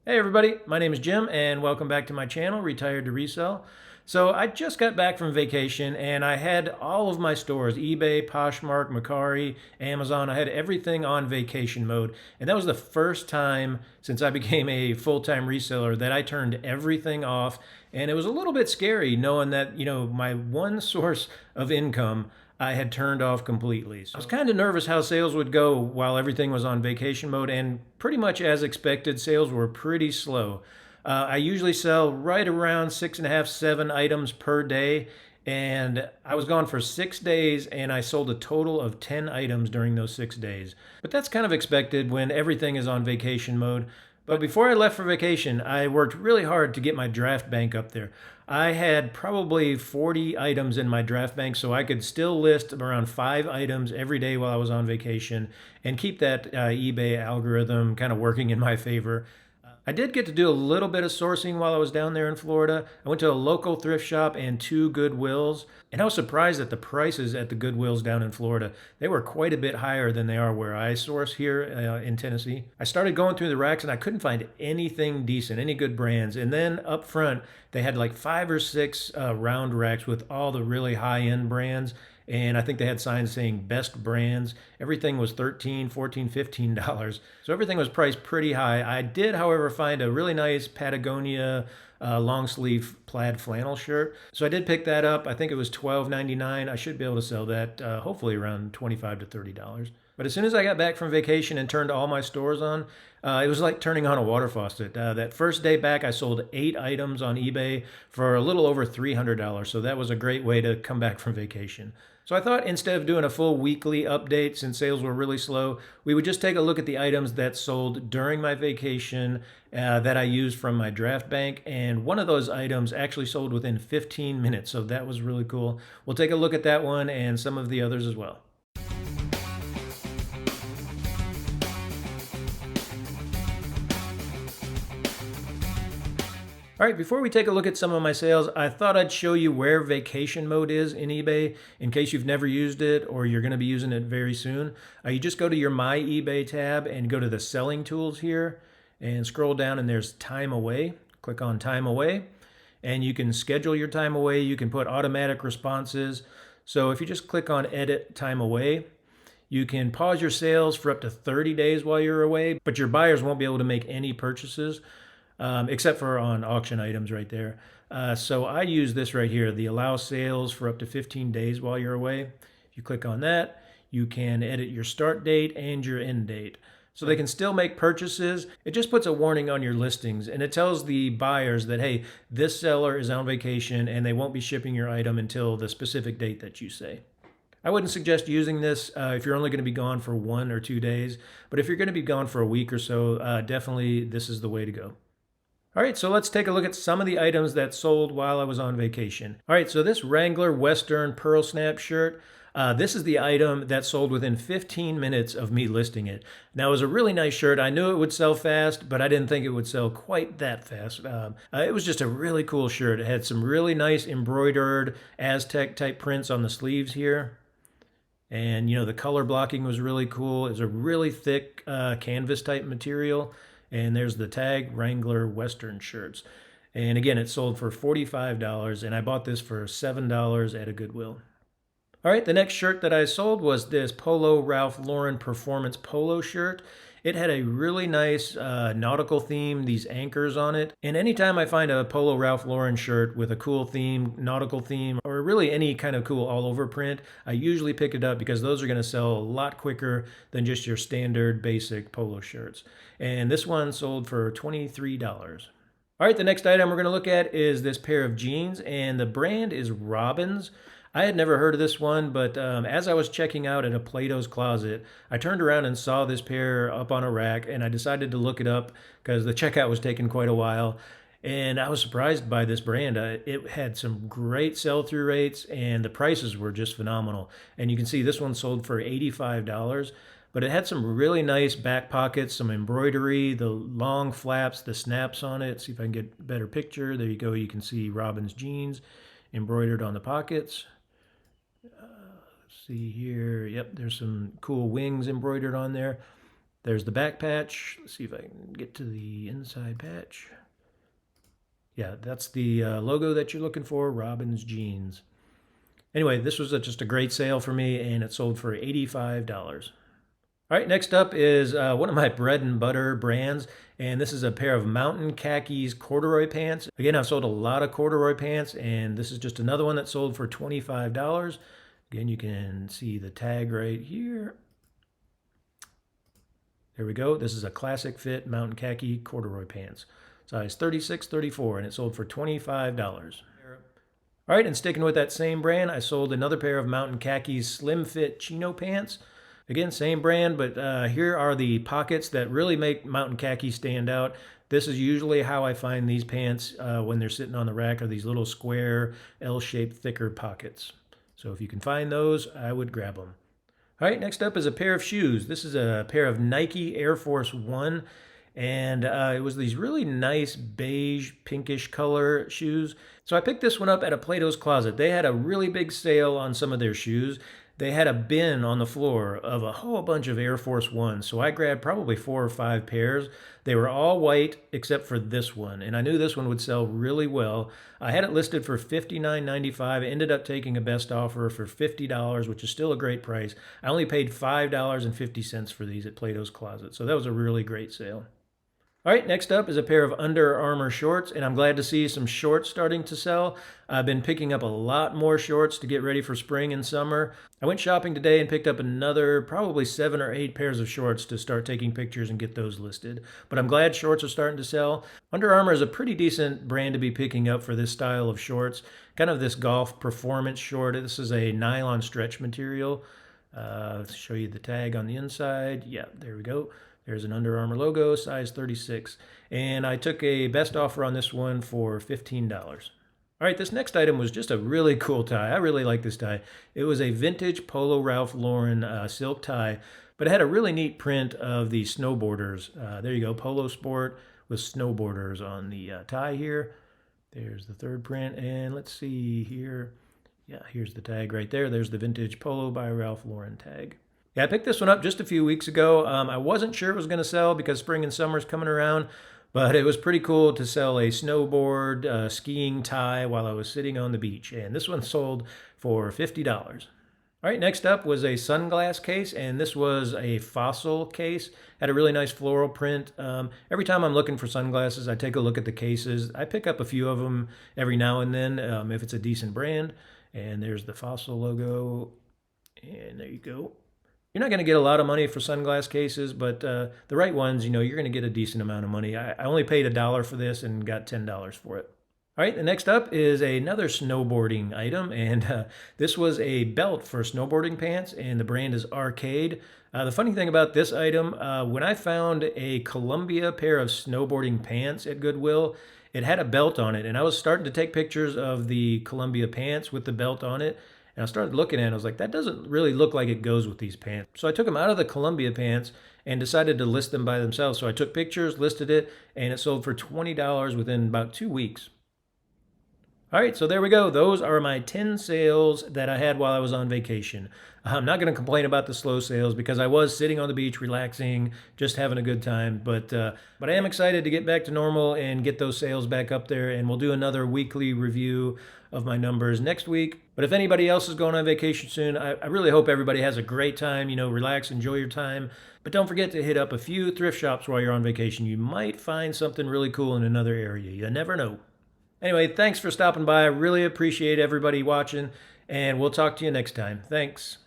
Hey everybody, my name is Jim and welcome back to my channel, Retired to Resell. So I just got back from vacation and I had all of my stores, eBay, Poshmark, Mercari, Amazon, I had everything on vacation mode. And that was the first time since I became a full-time reseller that I turned everything off. And it was a little bit scary knowing that, my one source of income I had turned off completely. So I was kind of nervous how sales would go while everything was on vacation mode, and pretty much as expected, sales were pretty slow. I usually sell right around 6.5, 7 items per day, and I was gone for 6 days, and I sold a total of 10 items during those 6 days. But that's kind of expected when everything is on vacation mode. But before I left for vacation, I worked really hard to get my draft bank up there. I had probably 40 items in my draft bank, so I could still list around 5 items every day while I was on vacation and keep that eBay algorithm kind of working in my favor. I did get to do a little bit of sourcing while I was down there in Florida. I went to a local thrift shop and 2 Goodwills, and I was surprised at the prices at the Goodwills down in Florida. They were quite a bit higher than they are where I source here in Tennessee. I started going through the racks and I couldn't find anything decent, any good brands. And then up front, they had like 5 or 6 round racks with all the really high-end brands, and I think they had signs saying best brands. Everything was $13, $14, $15. So everything was priced pretty high. I did, however, find a really nice Patagonia long sleeve plaid flannel shirt. So I did pick that up. I think it was $12.99. I should be able to sell that hopefully around $25 to $30. But as soon as I got back from vacation and turned all my stores on, it was like turning on a water faucet. That first day back, I sold 8 items on eBay for a little over $300. So that was a great way to come back from vacation. So I thought instead of doing a full weekly update since sales were really slow, we would just take a look at the items that sold during my vacation that I used from my draft bank. And one of those items actually sold within 15 minutes. So that was really cool. We'll take a look at that one and some of the others as well. All right, before we take a look at some of my sales, I thought I'd show you where vacation mode is in eBay in case you've never used it or you're going to be using it very soon. You just go to your My eBay tab and go to the selling tools here and scroll down and there's time away. Click on time away and you can schedule your time away. You can put automatic responses. So if you just click on edit time away, you can pause your sales for up to 30 days while you're away, but your buyers won't be able to make any purchases. Except for on auction items right there. So I use this right here, the allow sales for up to 15 days while you're away. If you click on that, you can edit your start date and your end date. So they can still make purchases. It just puts a warning on your listings and it tells the buyers that, hey, this seller is on vacation and they won't be shipping your item until the specific date that you say. I wouldn't suggest using this if you're only going to be gone for 1 or 2 days, but if you're going to be gone for a week or so, definitely this is the way to go. All right, so let's take a look at some of the items that sold while I was on vacation. All right, so this Wrangler Western Pearl Snap shirt, this is the item that sold within 15 minutes of me listing it. Now, it was a really nice shirt. I knew it would sell fast, but I didn't think it would sell quite that fast. It was just a really cool shirt. It had some really nice embroidered Aztec type prints on the sleeves here. And, the color blocking was really cool. It was a really thick canvas type material. And there's the tag, Wrangler Western shirts. And again, it sold for $45, and I bought this for $7 at a Goodwill. All right, the next shirt that I sold was this Polo Ralph Lauren Performance Polo shirt. It had a really nice nautical theme, these anchors on it. And anytime I find a Polo Ralph Lauren shirt with a cool theme, nautical theme, or really any kind of cool all-over print, I usually pick it up because those are going to sell a lot quicker than just your standard basic polo shirts. And this one sold for $23. All right, the next item we're going to look at is this pair of jeans, and the brand is Robbins. I had never heard of this one, but as I was checking out at a Plato's Closet, I turned around and saw this pair up on a rack, and I decided to look it up because the checkout was taking quite a while. And I was surprised by this brand. It had some great sell-through rates, and the prices were just phenomenal. And you can see this one sold for $85, but it had some really nice back pockets, some embroidery, the long flaps, the snaps on it. See if I can get a better picture. There you go. You can see Robbins jeans embroidered on the pockets. See here, yep, there's some cool wings embroidered on there. There's the back patch. Let's see if I can get to the inside patch. Yeah, that's the logo that you're looking for, Robin's Jeans. Anyway, this was just a great sale for me, and it sold for $85. All right, next up is one of my bread and butter brands, and this is a pair of Mountain Khakis corduroy pants. Again, I've sold a lot of corduroy pants, and this is just another one that sold for $25. Again, you can see the tag right here. There we go. This is a classic fit Mountain Khaki corduroy pants. Size 36, 34, and it sold for $25. All right, and sticking with that same brand, I sold another pair of Mountain Khakis slim fit chino pants. Again, same brand, but here are the pockets that really make Mountain Khaki stand out. This is usually how I find these pants when they're sitting on the rack, are these little square L-shaped thicker pockets. So if you can find those, I would grab them. All right, next up is a pair of shoes. This is a pair of Nike Air Force One, and it was these really nice beige pinkish color shoes. So I picked this one up at a Plato's Closet. They had a really big sale on some of their shoes. They had a bin on the floor of a whole bunch of Air Force Ones. So I grabbed probably 4 or 5 pairs. They were all white except for this one. And I knew this one would sell really well. I had it listed for $59.95. I ended up taking a best offer for $50, which is still a great price. I only paid $5.50 for these at Plato's Closet. So that was a really great sale. All right, next up is a pair of Under Armour shorts, and I'm glad to see some shorts starting to sell. I've been picking up a lot more shorts to get ready for spring and summer. I went shopping today and picked up another probably 7 or 8 pairs of shorts to start taking pictures and get those listed. But I'm glad shorts are starting to sell. Under Armour is a pretty decent brand to be picking up for this style of shorts. Kind of this golf performance short. This is a nylon stretch material. Let's show you the tag on the inside. Yeah, there we go. There's an Under Armour logo, size 36. And I took a best offer on this one for $15. All right, this next item was just a really cool tie. I really like this tie. It was a vintage Polo Ralph Lauren silk tie, but it had a really neat print of the snowboarders. There you go, Polo Sport with snowboarders on the tie here. There's the third print, and let's see here. Yeah, here's the tag right there. There's the vintage Polo by Ralph Lauren tag. Yeah, I picked this one up just a few weeks ago. I wasn't sure it was going to sell because spring and summer is coming around, but it was pretty cool to sell a snowboard skiing tie while I was sitting on the beach. And this one sold for $50. All right, next up was a sunglass case, and this was a Fossil case. Had a really nice floral print. Every time I'm looking for sunglasses, I take a look at the cases. I pick up a few of them every now and then if it's a decent brand. And there's the Fossil logo, and there you go. You're not going to get a lot of money for sunglass cases, but the right ones, you know, you're going to get a decent amount of money. I only paid $1 for this and got $10 for it. All right, the next up is another snowboarding item, and this was a belt for snowboarding pants, and the brand is Arcade. The funny thing about this item, when I found a Columbia pair of snowboarding pants at Goodwill, it had a belt on it, and I was starting to take pictures of the Columbia pants with the belt on it. And I started looking at it, I was like, that doesn't really look like it goes with these pants. So I took them out of the Columbia pants and decided to list them by themselves. So I took pictures, listed it, and it sold for $20 within about 2 weeks. All right, so there we go. Those are my 10 sales that I had while I was on vacation. I'm not going to complain about the slow sales because I was sitting on the beach, relaxing, just having a good time. But I am excited to get back to normal and get those sales back up there. And we'll do another weekly review of my numbers next week. But if anybody else is going on vacation soon, I really hope everybody has a great time. You know, relax, enjoy your time. But don't forget to hit up a few thrift shops while you're on vacation. You might find something really cool in another area. You never know. Anyway, thanks for stopping by. I really appreciate everybody watching, and we'll talk to you next time. Thanks.